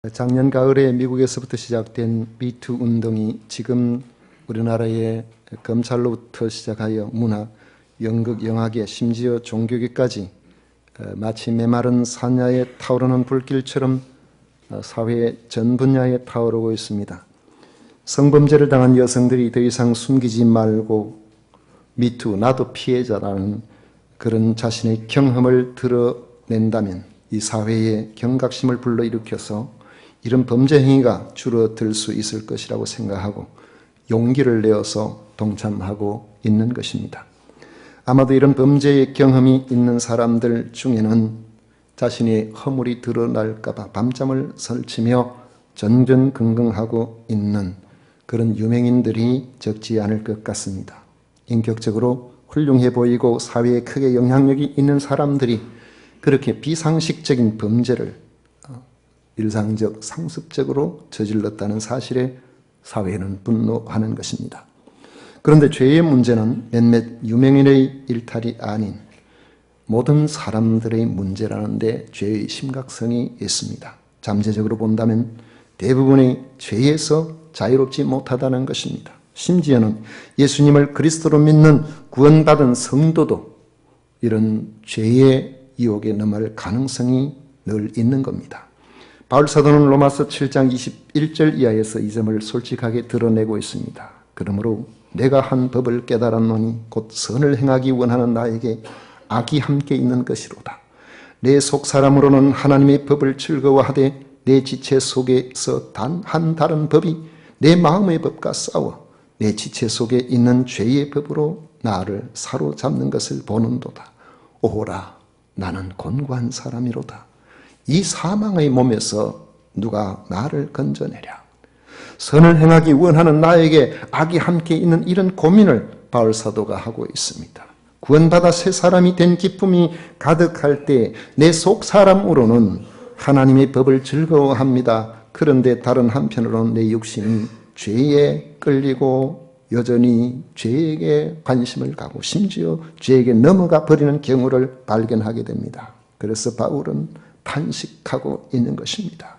작년 가을에 미국에서부터 시작된 미투 운동이 지금 우리나라의 검찰로부터 시작하여 문화, 연극, 영화계, 심지어 종교계까지 마치 메마른 산야에 타오르는 불길처럼 사회의 전 분야에 타오르고 있습니다. 성범죄를 당한 여성들이 더 이상 숨기지 말고 미투, 나도 피해자라는 그런 자신의 경험을 드러낸다면 이 사회에 경각심을 불러일으켜서 이런 범죄 행위가 줄어들 수 있을 것이라고 생각하고 용기를 내어서 동참하고 있는 것입니다. 아마도 이런 범죄의 경험이 있는 사람들 중에는 자신의 허물이 드러날까 봐 밤잠을 설치며 전전긍긍하고 있는 그런 유명인들이 적지 않을 것 같습니다. 인격적으로 훌륭해 보이고 사회에 크게 영향력이 있는 사람들이 그렇게 비상식적인 범죄를 일상적, 상습적으로 저질렀다는 사실에 사회는 분노하는 것입니다. 그런데 죄의 문제는 몇몇 유명인의 일탈이 아닌 모든 사람들의 문제라는 데 죄의 심각성이 있습니다. 잠재적으로 본다면 대부분의 죄에서 자유롭지 못하다는 것입니다. 심지어는 예수님을 그리스도로 믿는 구원받은 성도도 이런 죄의 유혹에 넘어갈 가능성이 늘 있는 겁니다. 바울 사도는 로마서 7장 21절 이하에서 이 점을 솔직하게 드러내고 있습니다. 그러므로 내가 한 법을 깨달았노니 곧 선을 행하기 원하는 나에게 악이 함께 있는 것이로다. 내 속사람으로는 하나님의 법을 즐거워하되 내 지체 속에서 단 한 다른 법이 내 마음의 법과 싸워 내 지체 속에 있는 죄의 법으로 나를 사로잡는 것을 보는도다. 오호라, 나는 곤고한 사람이로다. 이 사망의 몸에서 누가 나를 건져내랴. 선을 행하기 원하는 나에게 악이 함께 있는 이런 고민을 바울 사도가 하고 있습니다. 구원받아 새 사람이 된 기쁨이 가득할 때 내 속 사람으로는 하나님의 법을 즐거워합니다. 그런데 다른 한편으로는 내 육신이 죄에 끌리고 여전히 죄에게 관심을 가고 심지어 죄에게 넘어가 버리는 경우를 발견하게 됩니다. 그래서 바울은 탄식하고 있는 것입니다.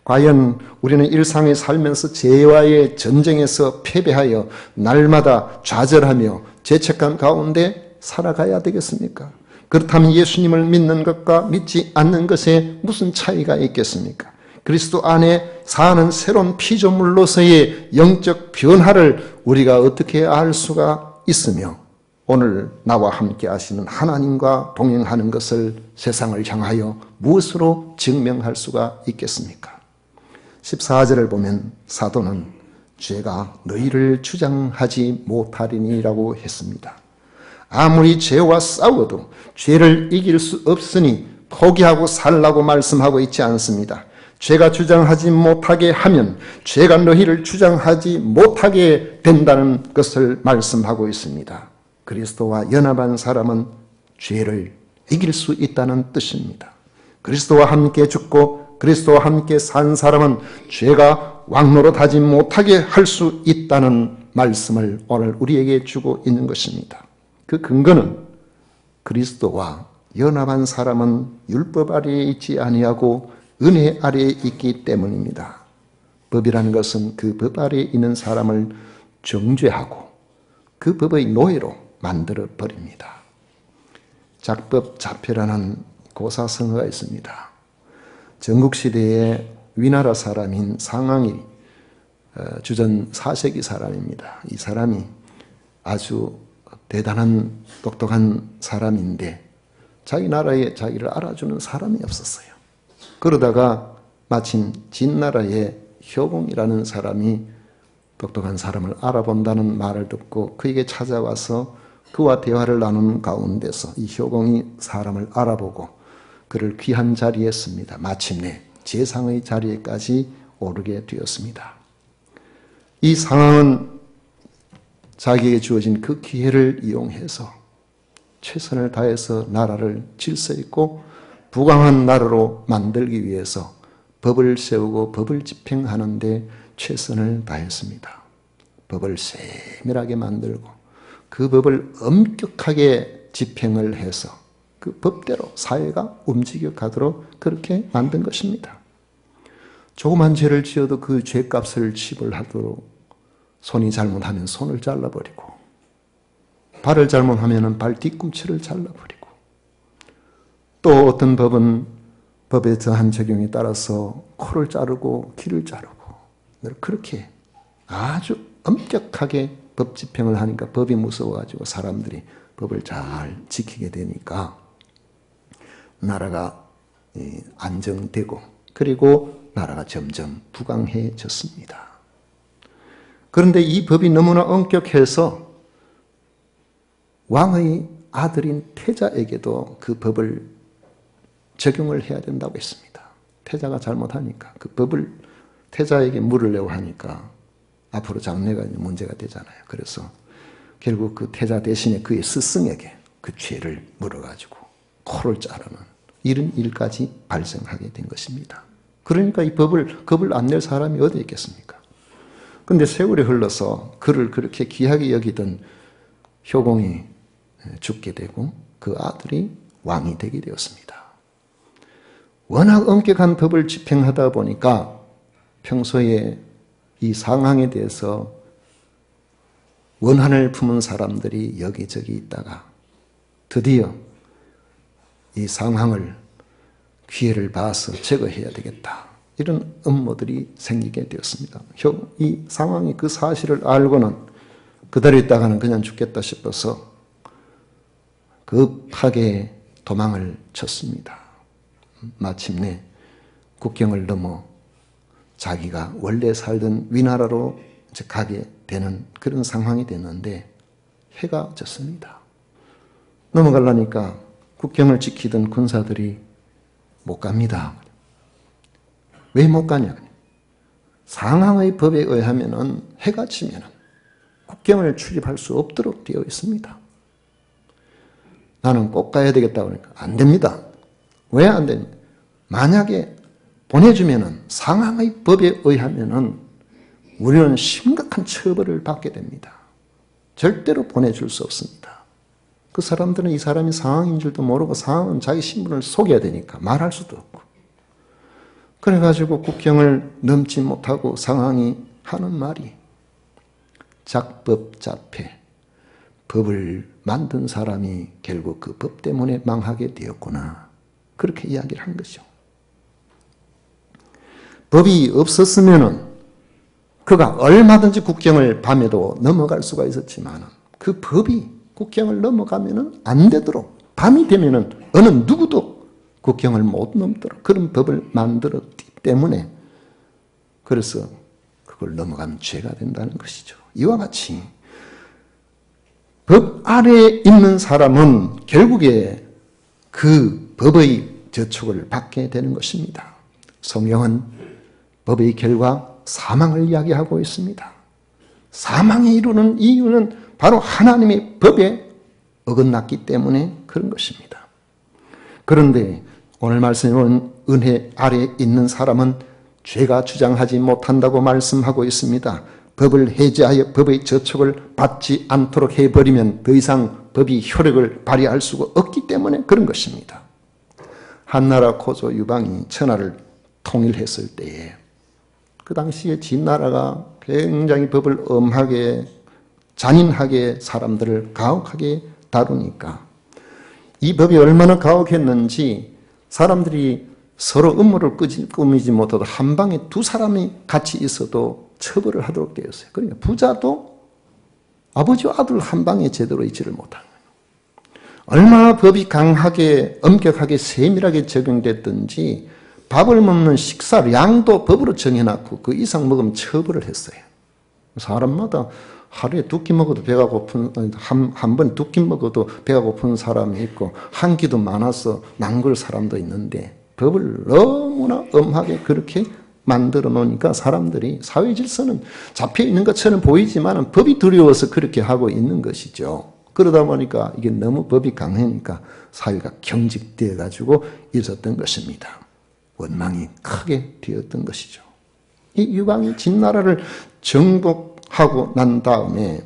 과연 우리는 일상에 살면서 죄와의 전쟁에서 패배하여 날마다 좌절하며 죄책감 가운데 살아가야 되겠습니까? 그렇다면 예수님을 믿는 것과 믿지 않는 것에 무슨 차이가 있겠습니까? 그리스도 안에 사는 새로운 피조물로서의 영적 변화를 우리가 어떻게 알 수가 있으며 오늘 나와 함께 하시는 하나님과 동행하는 것을 세상을 향하여 무엇으로 증명할 수가 있겠습니까? 14절을 보면 사도는 죄가 너희를 주장하지 못하리니라고 했습니다. 아무리 죄와 싸워도 죄를 이길 수 없으니 포기하고 살라고 말씀하고 있지 않습니다. 죄가 주장하지 못하게 하면 죄가 너희를 주장하지 못하게 된다는 것을 말씀하고 있습니다. 그리스도와 연합한 사람은 죄를 이길 수 있다는 뜻입니다. 그리스도와 함께 죽고 그리스도와 함께 산 사람은 죄가 왕노릇하지 못하게 할 수 있다는 말씀을 오늘 우리에게 주고 있는 것입니다. 그 근거는 그리스도와 연합한 사람은 율법 아래에 있지 아니하고 은혜 아래에 있기 때문입니다. 법이라는 것은 그 법 아래에 있는 사람을 정죄하고 그 법의 노예로 만들어 버립니다. 작법 자폐라는 고사성어가 있습니다. 전국시대의 위나라 사람인 상황이 주전 4세기 사람입니다. 이 사람이 아주 대단한 똑똑한 사람인데 자기 나라에 자기를 알아주는 사람이 없었어요. 그러다가 마침 진나라의 효공이라는 사람이 똑똑한 사람을 알아본다는 말을 듣고 그에게 찾아와서 그와 대화를 나눈 가운데서 이 효공이 사람을 알아보고 그를 귀한 자리에 씁니다. 마침내 제상의 자리에까지 오르게 되었습니다. 이 상황은 자기에게 주어진 그 기회를 이용해서 최선을 다해서 나라를 질서 있고 부강한 나라로 만들기 위해서 법을 세우고 법을 집행하는 데 최선을 다했습니다. 법을 세밀하게 만들고 그 법을 엄격하게 집행을 해서 그 법대로 사회가 움직여 가도록 그렇게 만든 것입니다. 조그만 죄를 지어도 그 죄값을 지불하도록 손이 잘못하면 손을 잘라버리고 발을 잘못하면 발 뒤꿈치를 잘라버리고 또 어떤 법은 법에 더한 적용에 따라서 코를 자르고 귀를 자르고 그렇게 아주 엄격하게 법 집행을 하니까 법이 무서워가지고 사람들이 법을 잘 지키게 되니까 나라가 안정되고 그리고 나라가 점점 부강해졌습니다. 그런데 이 법이 너무나 엄격해서 왕의 아들인 태자에게도 그 법을 적용을 해야 된다고 했습니다. 태자가 잘못하니까 그 법을 태자에게 물으려고 하니까 앞으로 장래가 문제가 되잖아요. 그래서 결국 그 태자 대신에 그의 스승에게 그 죄를 물어가지고 코를 자르는 이런 일까지 발생하게 된 것입니다. 그러니까 이 겁을 안 낼 사람이 어디 있겠습니까? 그런데 세월이 흘러서 그를 그렇게 귀하게 여기던 효공이 죽게 되고 그 아들이 왕이 되게 되었습니다. 워낙 엄격한 법을 집행하다 보니까 평소에 이 상황에 대해서 원한을 품은 사람들이 여기저기 있다가 드디어 이 상황을 기회를 봐서 제거해야 되겠다. 이런 음모들이 생기게 되었습니다. 이 상황이 그 사실을 알고는 그대로 있다가는 그냥 죽겠다 싶어서 급하게 도망을 쳤습니다. 마침내 국경을 넘어 자기가 원래 살던 위나라로 이제 가게 되는 그런 상황이 됐는데 해가 졌습니다. 넘어가려니까 국경을 지키던 군사들이 못 갑니다. 왜 못 가냐? 상황의 법에 의하면 해가 지면 국경을 출입할 수 없도록 되어 있습니다. 나는 꼭 가야 되겠다 그러니까 안 됩니다. 왜 안 됩니까? 만약에 보내주면 상황의 법에 의하면 우리는 심각한 처벌을 받게 됩니다. 절대로 보내줄 수 없습니다. 그 사람들은 이 사람이 상황인 줄도 모르고 상황은 자기 신분을 속여야 되니까 말할 수도 없고 그래가지고 국경을 넘지 못하고 상황이 하는 말이 작법자패 법을 만든 사람이 결국 그 법 때문에 망하게 되었구나 그렇게 이야기를 한 것이죠. 법이 없었으면 그가 얼마든지 국경을 밤에도 넘어갈 수가 있었지만 그 법이 국경을 넘어가면 안 되도록 밤이 되면 어느 누구도 국경을 못 넘도록 그런 법을 만들었기 때문에 그래서 그걸 넘어가면 죄가 된다는 것이죠. 이와 같이 법 아래에 있는 사람은 결국에 그 법의 저촉을 받게 되는 것입니다. 성경은 법의 결과 사망을 이야기하고 있습니다. 사망에 이르는 이유는 바로 하나님의 법에 어긋났기 때문에 그런 것입니다. 그런데 오늘 말씀에 보면 은혜 아래에 있는 사람은 죄가 주장하지 못한다고 말씀하고 있습니다. 법을 해제하여 법의 저촉을 받지 않도록 해버리면 더 이상 법이 효력을 발휘할 수가 없기 때문에 그런 것입니다. 한나라 고조 유방이 천하를 통일했을 때에 그 당시에 진나라가 굉장히 법을 엄하게 잔인하게 사람들을 가혹하게 다루니까 이 법이 얼마나 가혹했는지 사람들이 서로 음모를 꾸미지 못해도 한 방에 두 사람이 같이 있어도 처벌을 하도록 되었어요. 그러니까 부자도 아버지와 아들 한 방에 제대로 있지를 못한 거예요. 얼마나 법이 강하게 엄격하게 세밀하게 적용됐든지 밥을 먹는 식사량도 법으로 정해놨고 그 이상 먹으면 처벌을 했어요. 사람마다 하루에 2끼 먹어도 배가 고픈 한 번 2끼 먹어도 배가 고픈 사람이 있고 한 끼도 많아서 난걸 사람도 있는데 법을 너무나 엄하게 그렇게 만들어 놓으니까 사람들이 사회 질서는 잡혀 있는 것처럼 보이지만 법이 두려워서 그렇게 하고 있는 것이죠. 그러다 보니까 이게 너무 법이 강하니까 사회가 경직되어 가지고 있었던 것입니다. 원망이 크게 되었던 것이죠. 이 유방이 진나라를 정복하고 난 다음에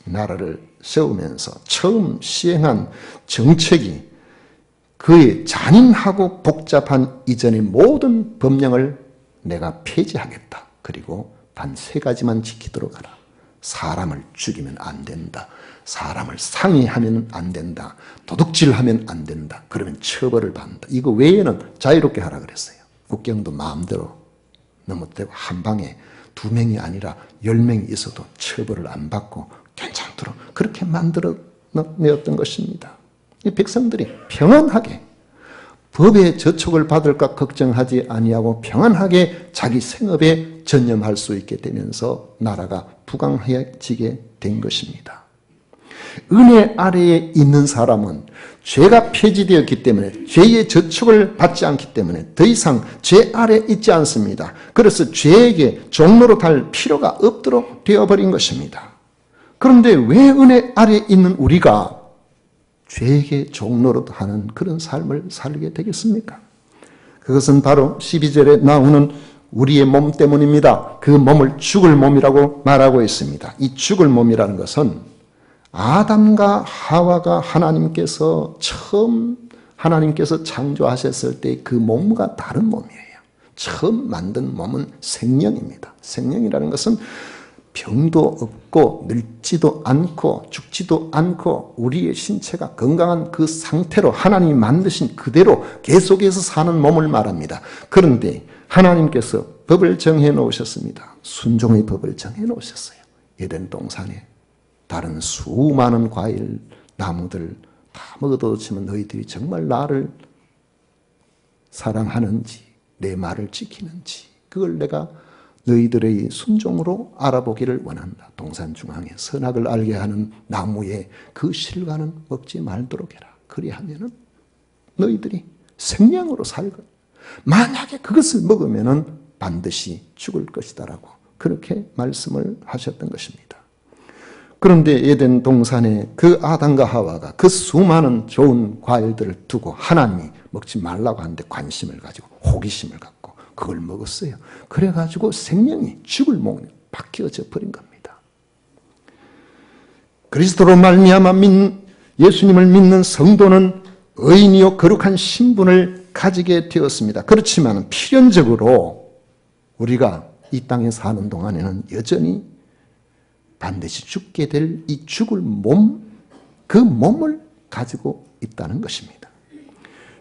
나라를 세우면서 처음 시행한 정책이 그의 잔인하고 복잡한 이전의 모든 법령을 내가 폐지하겠다. 그리고 단 3가지만 지키도록 하라. 사람을 죽이면 안 된다. 사람을 상해하면 안 된다. 도둑질하면 안 된다. 그러면 처벌을 받는다. 이거 외에는 자유롭게 하라 그랬어요. 국경도 마음대로 넘어대고 한 방에 2명이 아니라 10명이 있어도 처벌을 안 받고 괜찮도록 그렇게 만들어 내었던 것입니다. 이 백성들이 평안하게 법의 저촉을 받을까 걱정하지 아니하고 평안하게 자기 생업에 전념할 수 있게 되면서 나라가 부강해지게 된 것입니다. 은혜 아래에 있는 사람은 죄가 폐지되었기 때문에 죄의 저촉을 받지 않기 때문에 더 이상 죄 아래에 있지 않습니다. 그래서 죄에게 종로로 달 필요가 없도록 되어버린 것입니다. 그런데 왜 은혜 아래에 있는 우리가 죄에게 종로로 하는 그런 삶을 살게 되겠습니까? 그것은 바로 12절에 나오는 우리의 몸 때문입니다. 그 몸을 죽을 몸이라고 말하고 있습니다. 이 죽을 몸이라는 것은 아담과 하와가 하나님께서 창조하셨을 때 그 몸과 다른 몸이에요. 처음 만든 몸은 생명입니다. 생명이라는 것은 병도 없고 늙지도 않고 죽지도 않고 우리의 신체가 건강한 그 상태로 하나님이 만드신 그대로 계속해서 사는 몸을 말합니다. 그런데 하나님께서 법을 정해 놓으셨습니다. 순종의 법을 정해 놓으셨어요. 에덴 동산에 다른 수많은 과일, 나무들 다 먹어도 치면 너희들이 정말 나를 사랑하는지 내 말을 지키는지 그걸 내가 너희들의 순종으로 알아보기를 원한다. 동산 중앙에 선악을 알게 하는 나무의 그 실과는 먹지 말도록 해라. 그리하면은 너희들이 생명으로 살고 만약에 그것을 먹으면은 반드시 죽을 것이다라고 그렇게 말씀을 하셨던 것입니다. 그런데 에덴 동산에 그 아담과 하와가 그 수많은 좋은 과일들을 두고 하나님이 먹지 말라고 하는데 관심을 가지고 호기심을 갖고 그걸 먹었어요. 그래가지고 생명이 죽을 몸으로 바뀌어져 버린 겁니다. 그리스도로 말미암아 예수님을 믿는 성도는 의인이요 거룩한 신분을 가지게 되었습니다. 그렇지만 필연적으로 우리가 이 땅에 사는 동안에는 여전히 반드시 죽게 될 이 죽을 몸, 그 몸을 가지고 있다는 것입니다.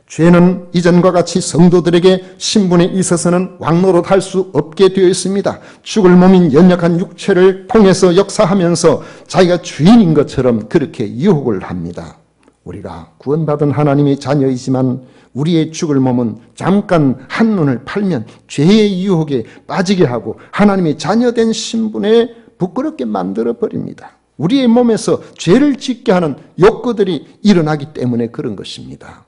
죄는 이전과 같이 성도들에게 신분에 있어서는 왕노릇할 수 없게 되어 있습니다. 죽을 몸인 연약한 육체를 통해서 역사하면서 자기가 주인인 것처럼 그렇게 유혹을 합니다. 우리가 구원받은 하나님의 자녀이지만 우리의 죽을 몸은 잠깐 한눈을 팔면 죄의 유혹에 빠지게 하고 하나님의 자녀된 신분에 부끄럽게 만들어버립니다. 우리의 몸에서 죄를 짓게 하는 욕구들이 일어나기 때문에 그런 것입니다.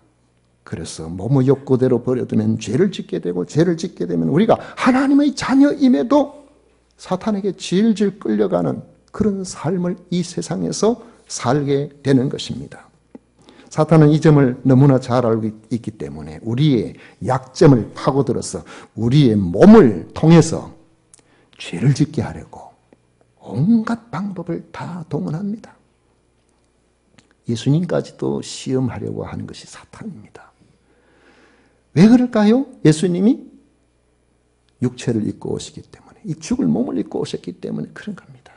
그래서 몸의 욕구대로 버려두면 죄를 짓게 되고 죄를 짓게 되면 우리가 하나님의 자녀임에도 사탄에게 질질 끌려가는 그런 삶을 이 세상에서 살게 되는 것입니다. 사탄은 이 점을 너무나 잘 알고 있기 때문에 우리의 약점을 파고들어서 우리의 몸을 통해서 죄를 짓게 하려고 온갖 방법을 다 동원합니다. 예수님까지도 시험하려고 하는 것이 사탄입니다. 왜 그럴까요? 예수님이 육체를 입고 오시기 때문에 이 죽을 몸을 입고 오셨기 때문에 그런 겁니다.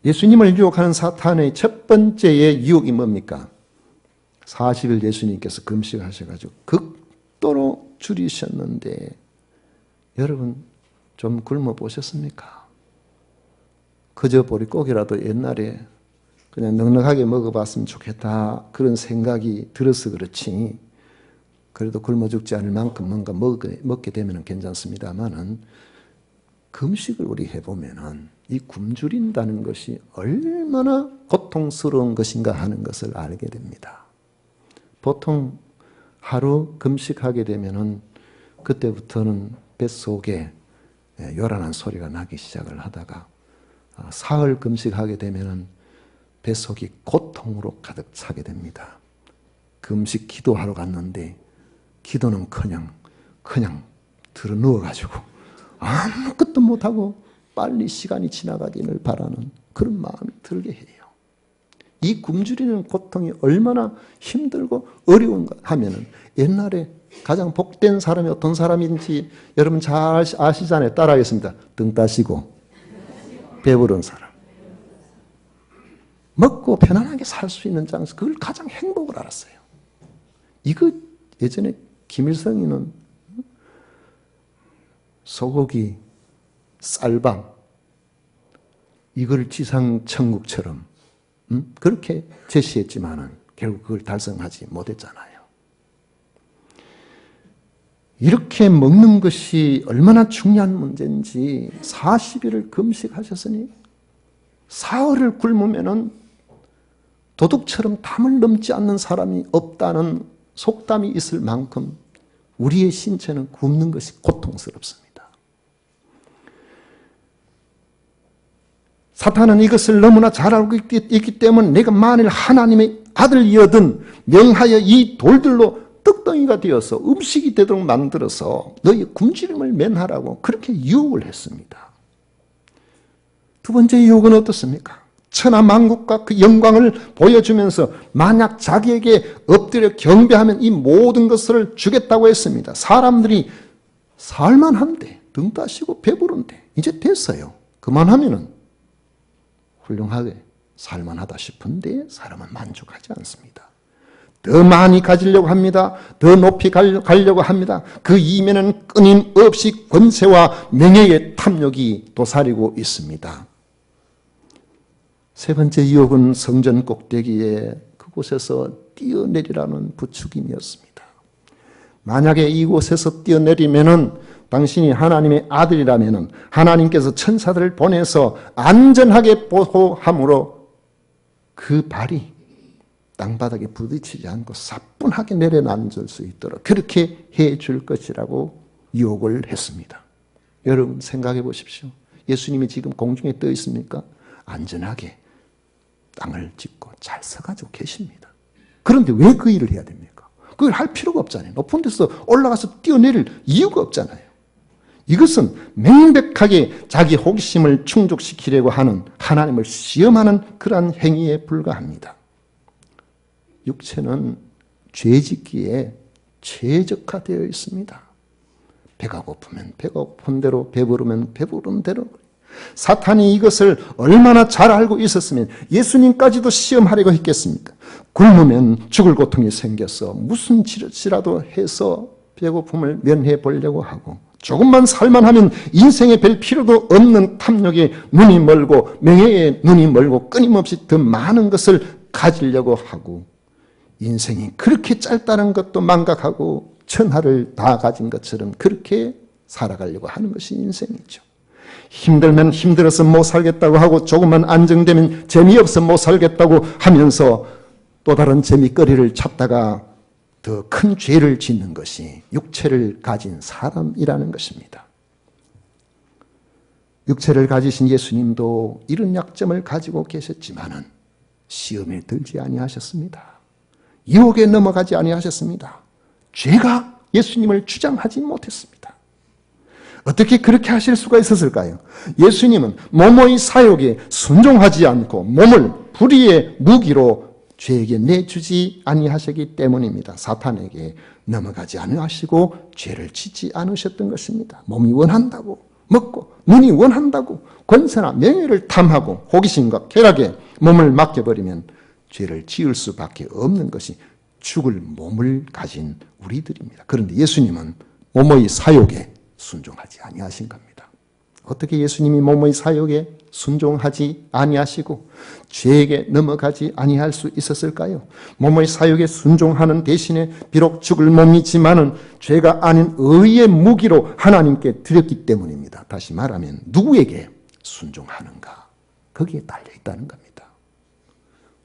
예수님을 유혹하는 사탄의 첫 번째의 유혹이 뭡니까? 40일 예수님께서 금식하셔가지고 극도로 줄이셨는데 여러분 좀 굶어 보셨습니까? 그저 보릿고기라도 옛날에 그냥 넉넉하게 먹어봤으면 좋겠다 그런 생각이 들어서 그렇지 그래도 굶어 죽지 않을 만큼 뭔가 먹게 되면 괜찮습니다만은 금식을 우리 해보면은 이 굶주린다는 것이 얼마나 고통스러운 것인가 하는 것을 알게 됩니다. 보통 하루 금식하게 되면은 그때부터는 뱃속에 요란한 소리가 나기 시작을 하다가 사흘 금식하게 되면은 뱃속이 고통으로 가득 차게 됩니다. 금식 기도하러 갔는데 기도는커녕 들어 누워가지고 아무것도 못하고 빨리 시간이 지나가기를 바라는 그런 마음이 들게 해요. 이 굶주리는 고통이 얼마나 힘들고 어려운가 하면은 옛날에 가장 복된 사람이 어떤 사람인지 여러분 잘 아시잖아요. 따라하겠습니다. 등 따시고 배부른 사람. 먹고 편안하게 살 수 있는 장소, 그걸 가장 행복을 알았어요. 이거 예전에 김일성이는 소고기, 쌀밥, 이걸 지상천국처럼 그렇게 제시했지만은 결국 그걸 달성하지 못했잖아요. 이렇게 먹는 것이 얼마나 중요한 문제인지 40일을 금식하셨으니 사흘을 굶으면은 도둑처럼 담을 넘지 않는 사람이 없다는 속담이 있을 만큼 우리의 신체는 굶는 것이 고통스럽습니다. 사탄은 이것을 너무나 잘 알고 있기 때문에 내가 만일 하나님의 아들이거든 명하여 이 돌들로 떡덩이가 되어서 음식이 되도록 만들어서 너희 굶주림을 면하라고 그렇게 유혹을 했습니다. 두 번째 유혹은 어떻습니까? 천하만국과 그 영광을 보여주면서 만약 자기에게 엎드려 경배하면 이 모든 것을 주겠다고 했습니다. 사람들이 살만한데 등 따시고 배부른데 이제 됐어요. 그만하면은 훌륭하게 살만하다 싶은데 사람은 만족하지 않습니다. 더 많이 가지려고 합니다. 더 높이 가려고 합니다. 그 이면에는 끊임없이 권세와 명예의 탐욕이 도사리고 있습니다. 세 번째 유혹은 성전 꼭대기에 그곳에서 뛰어내리라는 부추김이었습니다. 만약에 이곳에서 뛰어내리면은 당신이 하나님의 아들이라면은 하나님께서 천사들을 보내서 안전하게 보호함으로 그 발이 땅바닥에 부딪히지 않고 사뿐하게 내려앉을 수 있도록 그렇게 해줄 것이라고 유혹을 했습니다. 여러분 생각해 보십시오. 예수님이 지금 공중에 떠 있습니까? 안전하게 땅을 짚고 잘 서가지고 계십니다. 그런데 왜 그 일을 해야 됩니까? 그걸 할 필요가 없잖아요. 높은 데서 올라가서 뛰어내릴 이유가 없잖아요. 이것은 명백하게 자기 호기심을 충족시키려고 하는 하나님을 시험하는 그러한 행위에 불과합니다. 육체는 죄짓기에 최적화되어 있습니다. 배가 고프면 배가 고픈 대로, 배부르면 배부른 대로. 사탄이 이것을 얼마나 잘 알고 있었으면 예수님까지도 시험하려고 했겠습니까? 굶으면 죽을 고통이 생겨서 무슨 짓이라도 해서 배고픔을 면해 보려고 하고 조금만 살만하면 인생에 별 필요도 없는 탐욕에 눈이 멀고 명예에 눈이 멀고 끊임없이 더 많은 것을 가지려고 하고 인생이 그렇게 짧다는 것도 망각하고 천하를 다 가진 것처럼 그렇게 살아가려고 하는 것이 인생이죠. 힘들면 힘들어서 못 살겠다고 하고 조금만 안정되면 재미없어 못 살겠다고 하면서 또 다른 재미거리를 찾다가 더 큰 죄를 짓는 것이 육체를 가진 사람이라는 것입니다. 육체를 가지신 예수님도 이런 약점을 가지고 계셨지만은 시험에 들지 아니하셨습니다. 유혹에 넘어가지 아니하셨습니다. 죄가 예수님을 주장하지 못했습니다. 어떻게 그렇게 하실 수가 있었을까요? 예수님은 모모의 사욕에 순종하지 않고 몸을 불의의 무기로 죄에게 내주지 아니하셨기 때문입니다. 사탄에게 넘어가지 않으시고 죄를 짓지 않으셨던 것입니다. 몸이 원한다고 먹고 눈이 원한다고 권세나 명예를 탐하고 호기심과 쾌락에 몸을 맡겨버리면 죄를 지을 수밖에 없는 것이 죽을 몸을 가진 우리들입니다. 그런데 예수님은 몸의 사욕에 순종하지 아니하신 겁니다. 어떻게 예수님이 몸의 사욕에 순종하지 아니하시고 죄에게 넘어가지 아니할 수 있었을까요? 몸의 사욕에 순종하는 대신에 비록 죽을 몸이지만은 죄가 아닌 의의 무기로 하나님께 드렸기 때문입니다. 다시 말하면 누구에게 순종하는가? 거기에 달려 있다는 겁니다.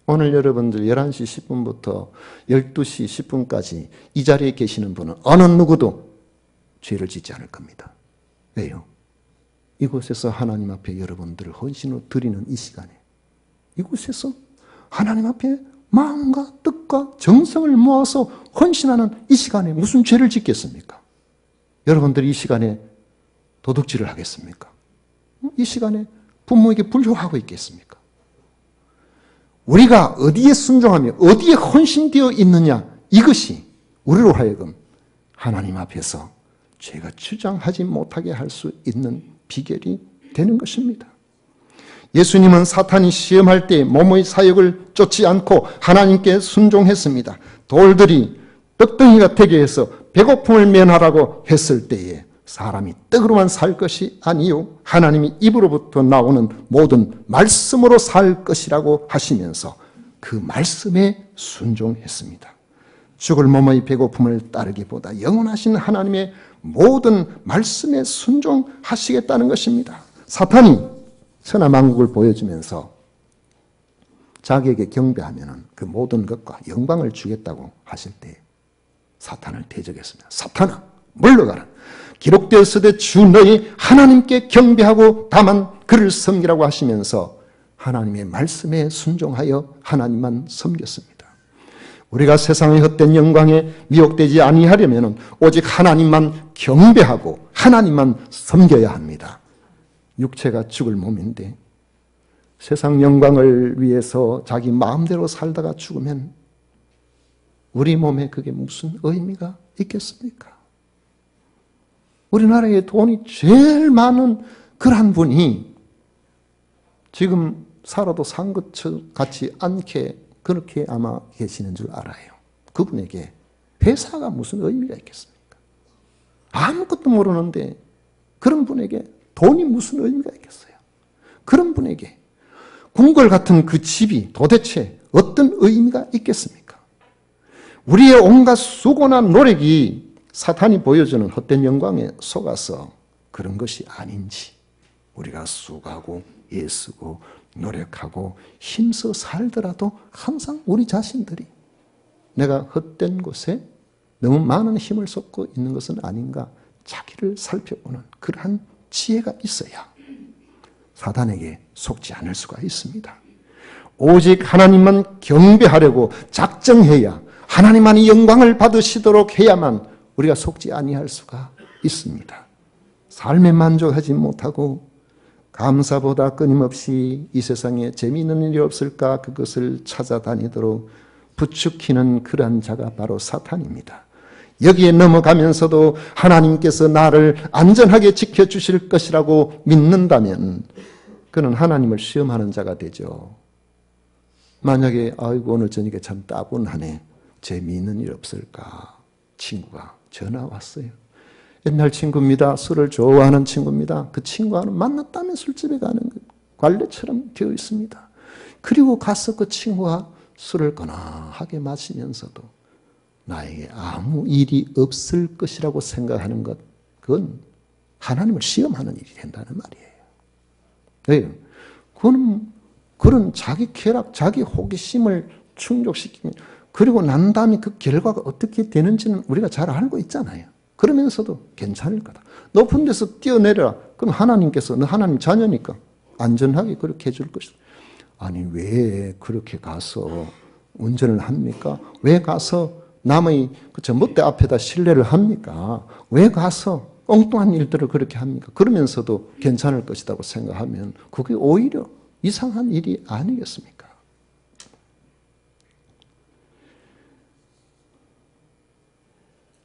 오늘 여러분들 11시 10분부터 12시 10분까지 이 자리에 계시는 분은 어느 누구도 죄를 짓지 않을 겁니다. 왜요? 이곳에서 하나님 앞에 여러분들을 헌신으로 드리는 이 시간에 이곳에서 하나님 앞에 마음과 뜻과 정성을 모아서 헌신하는 이 시간에 무슨 죄를 짓겠습니까? 여러분들이 이 시간에 도둑질을 하겠습니까? 이 시간에 부모에게 불효하고 있겠습니까? 우리가 어디에 순종하며 어디에 헌신되어 있느냐, 이것이 우리로 하여금 하나님 앞에서 죄가 주장하지 못하게 할 수 있는 비결이 되는 것입니다. 예수님은 사탄이 시험할 때 몸의 사역을 쫓지 않고 하나님께 순종했습니다. 돌들이 떡덩이가 되게 해서 배고픔을 면하라고 했을 때에 사람이 떡으로만 살 것이 아니요 하나님이 입으로부터 나오는 모든 말씀으로 살 것이라고 하시면서 그 말씀에 순종했습니다. 죽을 몸의 배고픔을 따르기보다 영원하신 하나님의 모든 말씀에 순종하시겠다는 것입니다. 사탄이 천하만국을 보여주면서 자기에게 경배하면 그 모든 것과 영광을 주겠다고 하실 때 사탄을 대적했습니다. 사탄아 물러가라. 기록되었으되 주 너희 하나님께 경배하고 다만 그를 섬기라고 하시면서 하나님의 말씀에 순종하여 하나님만 섬겼습니다. 우리가 세상의 헛된 영광에 미혹되지 아니하려면 오직 하나님만 경배하고 하나님만 섬겨야 합니다. 육체가 죽을 몸인데 세상 영광을 위해서 자기 마음대로 살다가 죽으면 우리 몸에 그게 무슨 의미가 있겠습니까? 우리나라에 돈이 제일 많은 그러한 분이 지금 살아도 산 것 같지 않게 그렇게 아마 계시는 줄 알아요. 그분에게 회사가 무슨 의미가 있겠습니까? 아무것도 모르는데 그런 분에게 돈이 무슨 의미가 있겠어요? 그런 분에게 궁궐 같은 그 집이 도대체 어떤 의미가 있겠습니까? 우리의 온갖 수고나 노력이 사탄이 보여주는 헛된 영광에 속아서 그런 것이 아닌지 우리가 수고하고 애쓰고 노력하고 힘써 살더라도 항상 우리 자신들이 내가 헛된 곳에 너무 많은 힘을 쏟고 있는 것은 아닌가 자기를 살펴보는 그러한 지혜가 있어야 사단에게 속지 않을 수가 있습니다. 오직 하나님만 경배하려고 작정해야 하나님만이 영광을 받으시도록 해야만 우리가 속지 아니할 수가 있습니다. 삶에 만족하지 못하고 감사보다 끊임없이 이 세상에 재미있는 일이 없을까 그것을 찾아다니도록 부추기는 그러한 자가 바로 사탄입니다. 여기에 넘어가면서도 하나님께서 나를 안전하게 지켜주실 것이라고 믿는다면 그는 하나님을 시험하는 자가 되죠. 만약에 아이고 오늘 저녁에 참 따분하네. 재미있는 일 없을까? 친구가 전화 왔어요. 옛날 친구입니다. 술을 좋아하는 친구입니다. 그 친구와는 만났다면 술집에 가는 관례처럼 되어 있습니다. 그리고 가서 그 친구와 술을 거나하게 마시면서도 나에게 아무 일이 없을 것이라고 생각하는 것, 그건 하나님을 시험하는 일이 된다는 말이에요. 네. 그건 그런 자기 쾌락, 자기 호기심을 충족시키면 그리고 난 다음에 그 결과가 어떻게 되는지는 우리가 잘 알고 있잖아요. 그러면서도 괜찮을 거다. 높은 데서 뛰어내려라. 그럼 하나님께서 너 하나님 자녀니까 안전하게 그렇게 해줄 것이다. 아니 왜 그렇게 가서 운전을 합니까? 왜 가서 남의 그 전봇대 앞에다 실례를 합니까? 왜 가서 엉뚱한 일들을 그렇게 합니까? 그러면서도 괜찮을 것이라고 생각하면 그게 오히려 이상한 일이 아니겠습니까?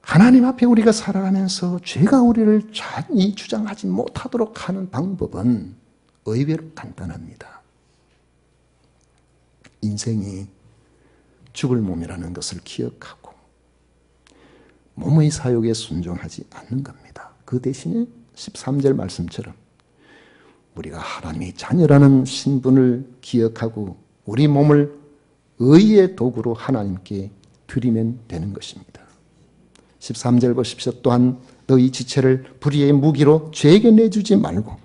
하나님 앞에 우리가 살아가면서 죄가 우리를 잔이 주장하지 못하도록 하는 방법은 의외로 간단합니다. 인생이 죽을 몸이라는 것을 기억하고 몸의 사욕에 순종하지 않는 겁니다. 그 대신에 13절 말씀처럼 우리가 하나님의 자녀라는 신분을 기억하고 우리 몸을 의의 도구로 하나님께 드리면 되는 것입니다. 13절 보십시오. 또한 너희 지체를 불의의 무기로 죄에게 내주지 말고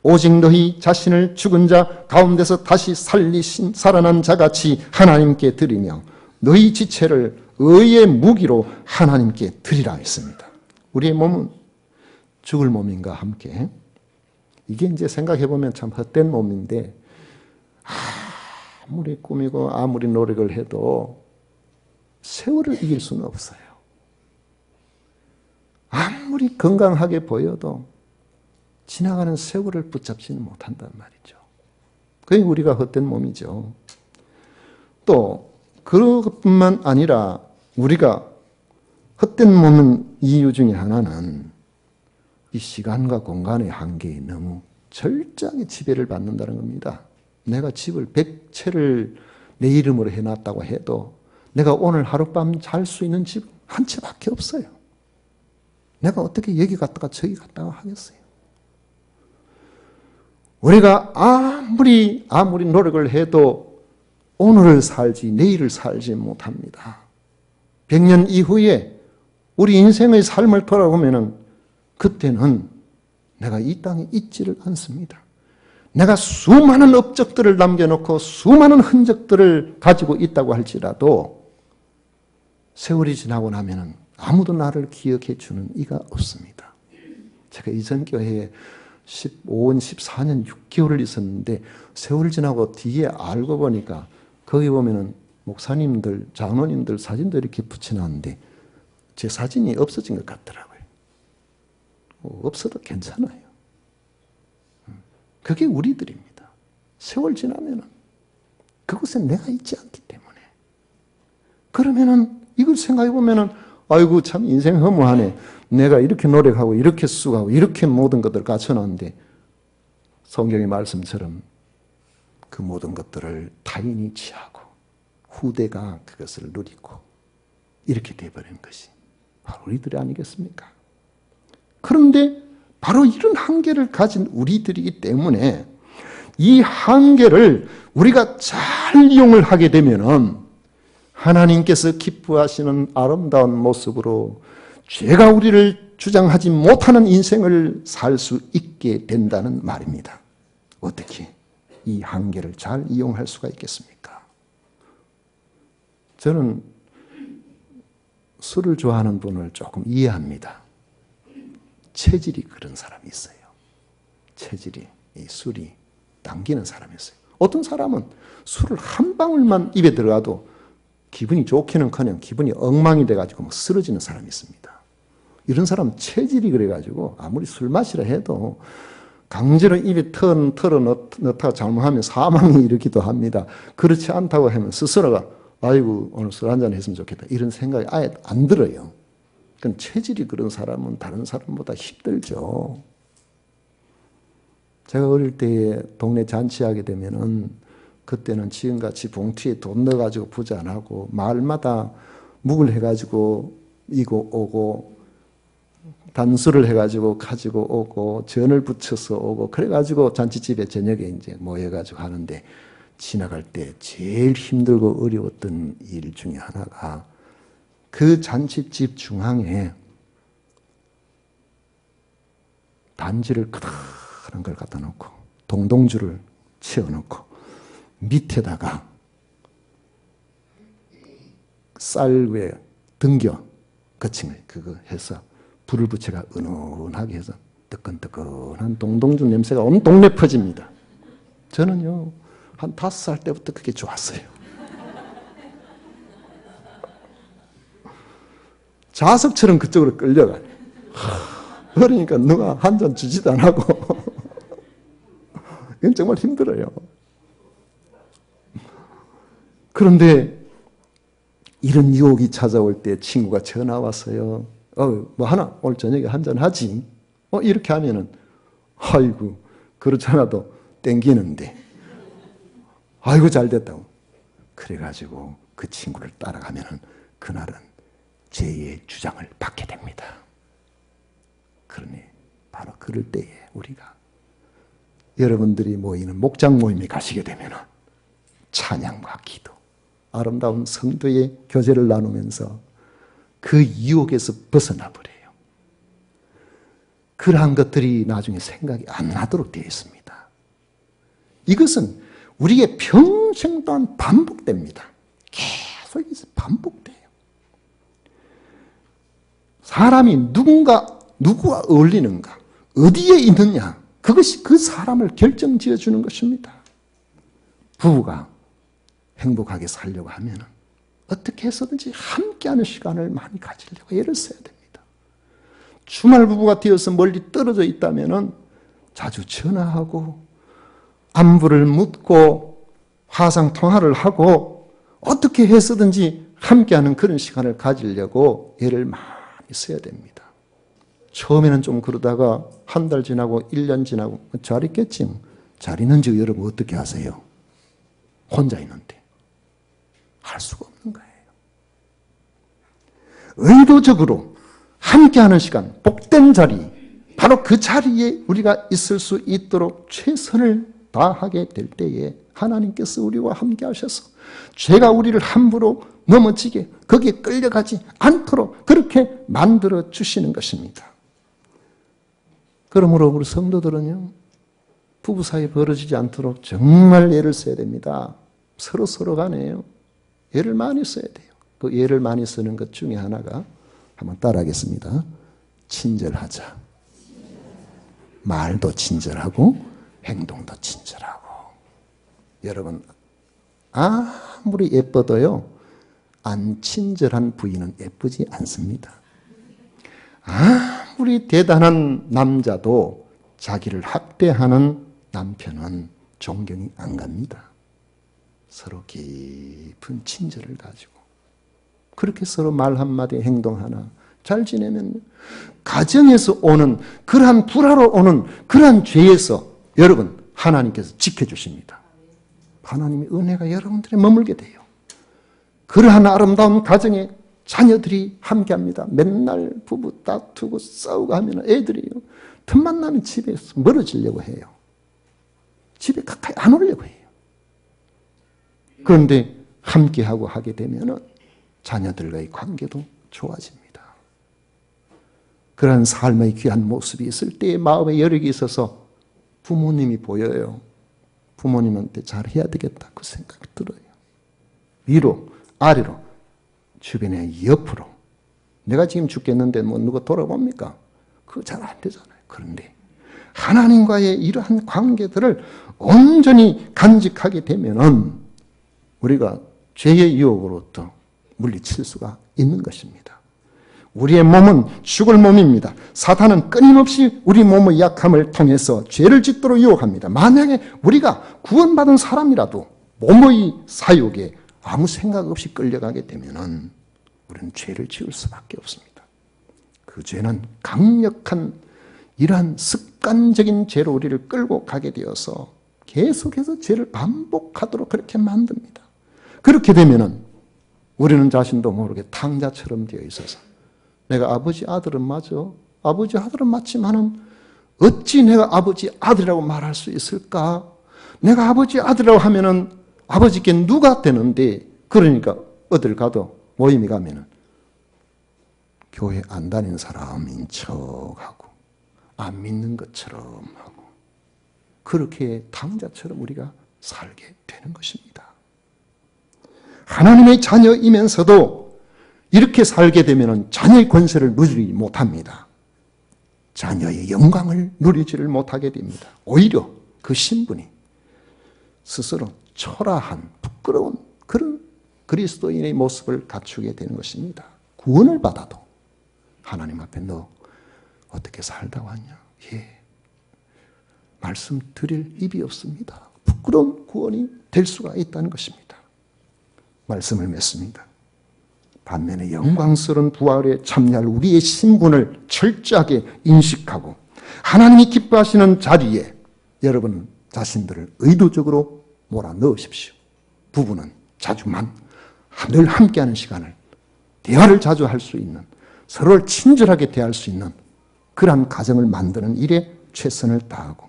오직 너희 자신을 죽은 자 가운데서 다시 살아난 자같이 하나님께 드리며 너희 지체를 의의 무기로 하나님께 드리라 했습니다. 우리의 몸은 죽을 몸인가 함께 이게 이제 생각해보면 참 헛된 몸인데 아무리 꾸미고 아무리 노력을 해도 세월을 이길 수는 없어요. 아무리 건강하게 보여도 지나가는 세월을 붙잡지는 못한단 말이죠. 그게 우리가 헛된 몸이죠. 또 그것뿐만 아니라 우리가 헛된 몸은 이유 중에 하나는 이 시간과 공간의 한계에 너무 철저하게 지배를 받는다는 겁니다. 내가 집을 100채를 내 이름으로 해놨다고 해도 내가 오늘 하룻밤 잘 수 있는 집 한 채밖에 없어요. 내가 어떻게 여기 갔다가 저기 갔다가 하겠어요. 우리가 아무리 노력을 해도 오늘을 살지 내일을 살지 못합니다. 100년 이후에 우리 인생의 삶을 돌아보면 그때는 내가 이 땅에 있지를 않습니다. 내가 수많은 업적들을 남겨놓고 수많은 흔적들을 가지고 있다고 할지라도 세월이 지나고 나면 아무도 나를 기억해 주는 이가 없습니다. 제가 이전 교회에 15년, 14년, 6개월을 있었는데 세월 지나고 뒤에 알고 보니까 거기 보면은 목사님들, 장로님들 사진도 이렇게 붙여놨는데 제 사진이 없어진 것 같더라고요. 없어도 괜찮아요. 그게 우리들입니다. 세월 지나면은 그곳에 내가 있지 않기 때문에. 그러면은 이걸 생각해 보면은 아이고 참 인생 허무하네. 내가 이렇게 노력하고 이렇게 수고하고 이렇게 모든 것들을 갖춰놨는데 성경의 말씀처럼 그 모든 것들을 타인이 취하고 후대가 그것을 누리고 이렇게 돼버리는 것이 바로 우리들이 아니겠습니까? 그런데 바로 이런 한계를 가진 우리들이기 때문에 이 한계를 우리가 잘 이용을 하게 되면은 하나님께서 기뻐하시는 아름다운 모습으로 죄가 우리를 주장하지 못하는 인생을 살 수 있게 된다는 말입니다. 어떻게 이 한계를 잘 이용할 수가 있겠습니까? 저는 술을 좋아하는 분을 조금 이해합니다. 체질이 그런 사람이 있어요. 체질이 이 술이 당기는 사람이 있어요. 어떤 사람은 술을 한 방울만 입에 들어가도 기분이 좋기는커녕 기분이 엉망이 돼가지고 막 쓰러지는 사람이 있습니다. 이런 사람 체질이 그래가지고 아무리 술 마시라 해도 강제로 입에 털어 넣다가 잘못하면 사망이 일으키기도 합니다. 그렇지 않다고 하면 스스로가 아이고 오늘 술 한잔 했으면 좋겠다 이런 생각이 아예 안 들어요. 그러니까 체질이 그런 사람은 다른 사람보다 힘들죠. 제가 어릴 때 동네 잔치하게 되면은 그때는 지금같이 봉투에 돈 넣어가지고 부자 안 하고 마을마다 묵을 해가지고 이고 오고 단수를 해가지고 가지고 오고 전을 붙여서 오고 그래가지고 잔치집에 저녁에 이제 모여가지고 하는데 지나갈 때 제일 힘들고 어려웠던 일 중에 하나가 그 잔치집 중앙에 단지를 크다란 걸 갖다 놓고 동동주를 채워놓고 밑에다가 쌀 위에 등겨 거친 거 그거 해서 불을 붙여가 은은하게 해서 뜨끈뜨끈한 동동주 냄새가 온 동네 퍼집니다. 저는요 한 5살 때부터 그게 좋았어요. 자석처럼 그쪽으로 끌려가요. 그러니까 누가 한 잔 주지도 안 하고 이건 정말 힘들어요. 그런데 이런 유혹이 찾아올 때 친구가 전화 왔어요. 뭐 하나 오늘 저녁에 한잔 하지? 이렇게 하면은 아이고 그렇잖아도 땡기는데 아이고 잘 됐다고. 그래가지고 그 친구를 따라가면은 그날은 죄의 주장을 받게 됩니다. 그러니 바로 그럴 때에 우리가 여러분들이 모이는 목장 모임에 가시게 되면은 찬양과 기도 아름다운 성도의 교제를 나누면서 그 유혹에서 벗어나 버려요. 그러한 것들이 나중에 생각이 안 나도록 되어 있습니다. 이것은 우리의 평생 동안 반복됩니다. 계속 반복돼요. 사람이 누구와 어울리는가, 어디에 있느냐, 그것이 그 사람을 결정지어 주는 것입니다. 부부가 행복하게 살려고 하면 어떻게 해서든지 함께하는 시간을 많이 가지려고 애를 써야 됩니다. 주말 부부가 되어서 멀리 떨어져 있다면 자주 전화하고 안부를 묻고 화상통화를 하고 어떻게 해서든지 함께하는 그런 시간을 가지려고 애를 많이 써야 됩니다. 처음에는 좀 그러다가 한 달 지나고 1년 지나고 잘 있겠지. 잘 있는지 여러분 어떻게 아세요? 혼자 있는데. 할 수가 없는 거예요. 의도적으로 함께하는 시간, 복된 자리, 바로 그 자리에 우리가 있을 수 있도록 최선을 다하게 될 때에 하나님께서 우리와 함께 하셔서 죄가 우리를 함부로 넘어지게 거기에 끌려가지 않도록 그렇게 만들어 주시는 것입니다. 그러므로 우리 성도들은요, 부부 사이에 벌어지지 않도록 정말 애를 써야 됩니다. 서로 간에요. 애를 많이 써야 돼요. 그 애를 많이 쓰는 것 중에 하나가 한번 따라하겠습니다. 친절하자. 말도 친절하고 행동도 친절하고. 여러분, 아무리 예뻐도요, 안 친절한 부인은 예쁘지 않습니다. 아무리 대단한 남자도 자기를 학대하는 남편은 존경이 안 갑니다. 서로 깊은 친절을 가지고 그렇게 서로 말 한마디 행동 하나 잘 지내면 가정에서 오는 그러한 불화로 오는 그러한 죄에서 여러분 하나님께서 지켜주십니다. 하나님의 은혜가 여러분들에 머물게 돼요. 그러한 아름다운 가정에 자녀들이 함께합니다. 맨날 부부 다투고 싸우고 하면 애들이요, 틈만 나면 집에서 멀어지려고 해요. 집에 가까이 안 오려고 해요. 그런데 함께하고 하게 되면 자녀들과의 관계도 좋아집니다. 그런 삶의 귀한 모습이 있을 때에 마음에 여력이 있어서 부모님이 보여요. 부모님한테 잘해야 되겠다 그 생각이 들어요. 위로 아래로 주변에 옆으로. 내가 지금 죽겠는데 뭐 누가 돌아봅니까? 그거 잘 안 되잖아요. 그런데 하나님과의 이러한 관계들을 온전히 간직하게 되면은 우리가 죄의 유혹으로부터 물리칠 수가 있는 것입니다. 우리의 몸은 죽을 몸입니다. 사탄은 끊임없이 우리 몸의 약함을 통해서 죄를 짓도록 유혹합니다. 만약에 우리가 구원받은 사람이라도 몸의 사욕에 아무 생각 없이 끌려가게 되면은 우리는 죄를 지을 수밖에 없습니다. 그 죄는 강력한 이러한 습관적인 죄로 우리를 끌고 가게 되어서 계속해서 죄를 반복하도록 그렇게 만듭니다. 그렇게 되면은 우리는 자신도 모르게 탕자처럼 되어 있어서 내가 아버지 아들은 맞아. 아버지 아들은 맞지만은 어찌 내가 아버지 아들이라고 말할 수 있을까? 내가 아버지 아들이라고 하면은 아버지께 누가 되는데, 그러니까 어딜 가도 모임에 가면은 교회 안 다니는 사람인 척하고 안 믿는 것처럼 하고 그렇게 탕자처럼 우리가 살게 되는 것입니다. 하나님의 자녀이면서도 이렇게 살게 되면 자녀의 권세를 누리지 못합니다. 자녀의 영광을 누리지를 못하게 됩니다. 오히려 그 신분이 스스로 초라한 부끄러운 그런 그리스도인의 모습을 갖추게 되는 것입니다. 구원을 받아도 하나님 앞에 너 어떻게 살다 왔냐? 예, 말씀 드릴 입이 없습니다. 부끄러운 구원이 될 수가 있다는 것입니다. 말씀을 맺습니다. 반면에 영광스러운 부활에 참여할 우리의 신분을 철저하게 인식하고 하나님이 기뻐하시는 자리에 여러분 자신들을 의도적으로 몰아넣으십시오. 부부는 자주만 늘 함께하는 시간을, 대화를 자주 할 수 있는, 서로를 친절하게 대할 수 있는 그러한 가정을 만드는 일에 최선을 다하고,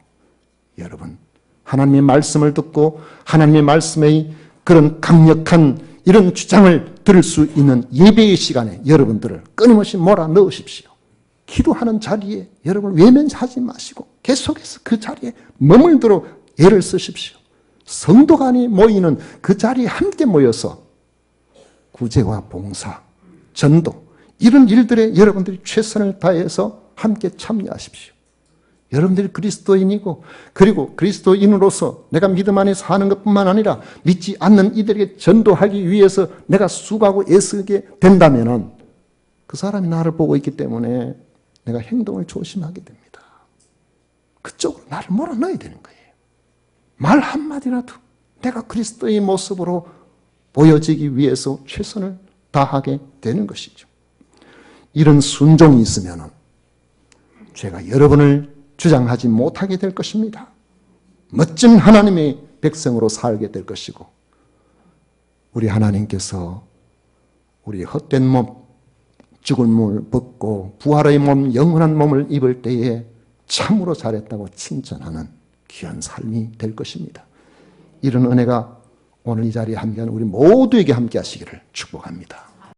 여러분 하나님의 말씀을 듣고 하나님의 말씀의 그런 강력한 이런 주장을 들을 수 있는 예배의 시간에 여러분들을 끊임없이 몰아넣으십시오. 기도하는 자리에 여러분 외면하지 마시고 계속해서 그 자리에 머물도록 애를 쓰십시오. 성도 간이 모이는 그 자리에 함께 모여서 구제와 봉사, 전도 이런 일들에 여러분들이 최선을 다해서 함께 참여하십시오. 여러분들이 그리스도인이고 그리고 그리스도인으로서 내가 믿음 안에 사는 것뿐만 아니라 믿지 않는 이들에게 전도하기 위해서 내가 수고하고 애쓰게 된다면 그 사람이 나를 보고 있기 때문에 내가 행동을 조심하게 됩니다. 그쪽으로 나를 몰아넣어야 되는 거예요. 말 한마디라도 내가 그리스도의 모습으로 보여지기 위해서 최선을 다하게 되는 것이죠. 이런 순종이 있으면 죄가 여러분을 주장하지 못하게 될 것입니다. 멋진 하나님의 백성으로 살게 될 것이고, 우리 하나님께서 우리의 헛된 몸, 죽을 몸을 벗고 부활의 몸, 영원한 몸을 입을 때에 참으로 잘했다고 칭찬하는 귀한 삶이 될 것입니다. 이런 은혜가 오늘 이 자리에 함께하는 우리 모두에게 함께 하시기를 축복합니다.